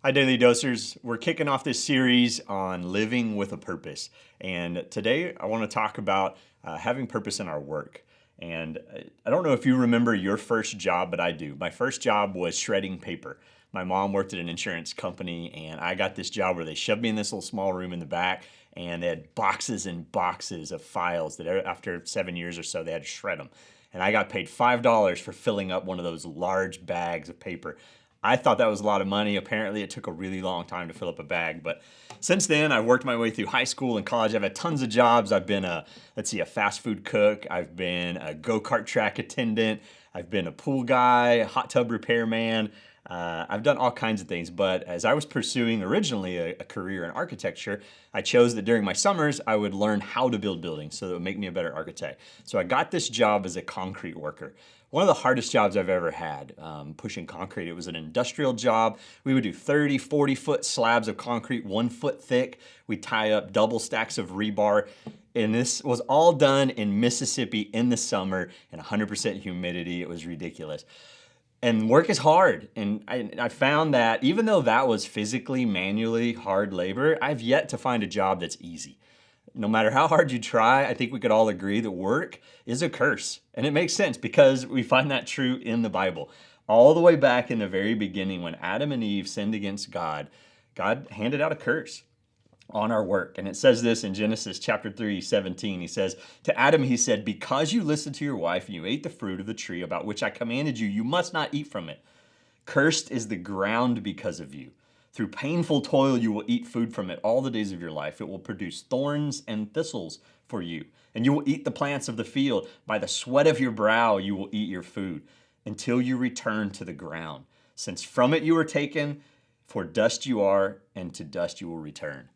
Hi, Daily Dosers. We're kicking off this series on living with a purpose. And today I want to talk about having purpose in our work. And I don't know if you remember your first job, but I do. My first job was shredding paper. My mom worked at an insurance company, and I got this job where they shoved me in this little small room in the back, and they had boxes and boxes of files that after 7 years or so, they had to shred them. And I got paid $5 for filling up one of those large bags of paper. I thought that was a lot of money. Apparently, it took a really long time to fill up a bag. But since then, I've worked my way through high school and college. I've had tons of jobs. I've been a fast food cook. I've been a go-kart track attendant. I've been a pool guy, a hot tub repairman. I've done all kinds of things. But as I was pursuing originally a career in architecture, I chose that during my summers, I would learn how to build buildings so that it would make me a better architect. So I got this job as a concrete worker. One of the hardest jobs I've ever had, pushing concrete. It was an industrial job. We would do 30, 40-foot slabs of concrete, 1 foot thick. We'd tie up double stacks of rebar. And this was all done in Mississippi in the summer in 100% humidity. It was ridiculous. And work is hard. And I found that even though that was physically, manually hard labor, I've yet to find a job that's easy. No matter how hard you try, I think we could all agree that work is a curse. And it makes sense because we find that true in the Bible. All the way back in the very beginning when Adam and Eve sinned against God, God handed out a curse on our work. And it says this in Genesis chapter 3:17. He says, to Adam he said, because you listened to your wife and you ate the fruit of the tree about which I commanded you, you must not eat from it. Cursed is the ground because of you. Through painful toil, you will eat food from it all the days of your life. It will produce thorns and thistles for you. And you will eat the plants of the field. By the sweat of your brow, you will eat your food until you return to the ground. Since from it you were taken, for dust you are, and to dust you will return.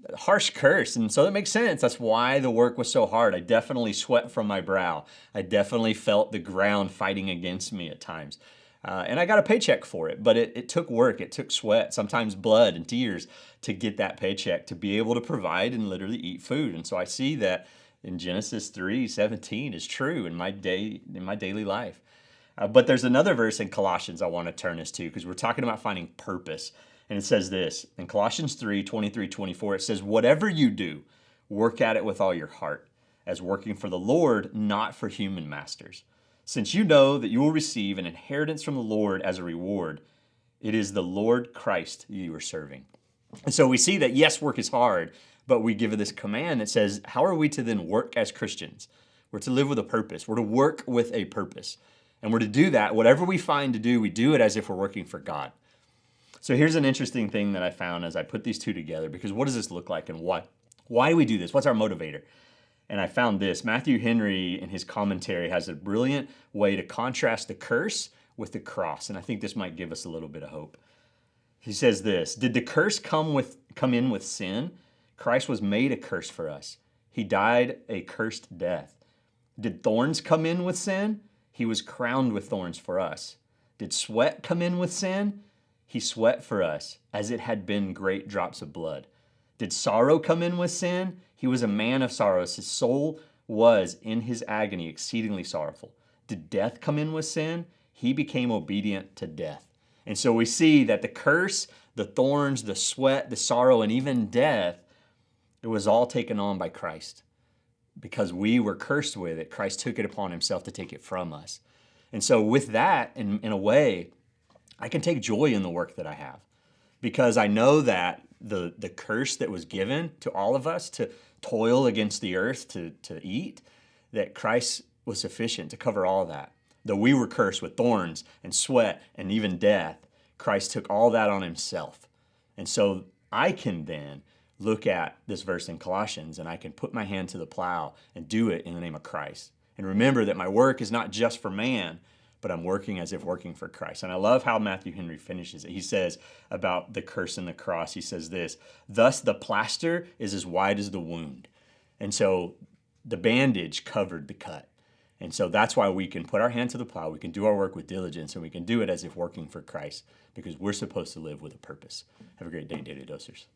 A harsh curse. And so that makes sense. That's why the work was so hard. I definitely sweat from my brow. I definitely felt the ground fighting against me at times. And I got a paycheck for it, but it took work, it took sweat, sometimes blood and tears to get that paycheck, to be able to provide and literally eat food. And so I see that in Genesis 3:17 is true in my daily life. But there's another verse in Colossians I want to turn us to because we're talking about finding purpose. And it says this, in Colossians 3:23-24, it says, whatever you do, work at it with all your heart, as working for the Lord, not for human masters. Since you know that you will receive an inheritance from the Lord as a reward, it is the Lord Christ you are serving. And so we see that, yes, work is hard, but we give this command that says, how are we to then work as Christians? We're to live with a purpose. We're to work with a purpose. And we're to do that. Whatever we find to do, we do it as if we're working for God. So here's an interesting thing that I found as I put these two together, because what does this look like and why do we do this? What's our motivator? And I found this. Matthew Henry, in his commentary, has a brilliant way to contrast the curse with the cross. And I think this might give us a little bit of hope. He says this, did the curse come in with sin? Christ was made a curse for us. He died a cursed death. Did thorns come in with sin? He was crowned with thorns for us. Did sweat come in with sin? He sweat for us, as it had been great drops of blood. Did sorrow come in with sin? He was a man of sorrows. His soul was in his agony exceedingly sorrowful. Did death come in with sin? He became obedient to death. And so we see that the curse, the thorns, the sweat, the sorrow, and even death, it was all taken on by Christ. Because we were cursed with it, Christ took it upon himself to take it from us. And so with that, in a way, I can take joy in the work that I have. Because I know that the curse that was given to all of us to toil against the earth, to eat, that Christ was sufficient to cover all that. Though we were cursed with thorns and sweat and even death, Christ took all that on himself. And so I can then look at this verse in Colossians and I can put my hand to the plow and do it in the name of Christ. And remember that my work is not just for man, but I'm working as if working for Christ. And I love how Matthew Henry finishes it. He says about the curse and the cross, he says this, thus the plaster is as wide as the wound. And so the bandage covered the cut. And so that's why we can put our hand to the plow, we can do our work with diligence, and we can do it as if working for Christ, because we're supposed to live with a purpose. Have a great day, Daily Dosers.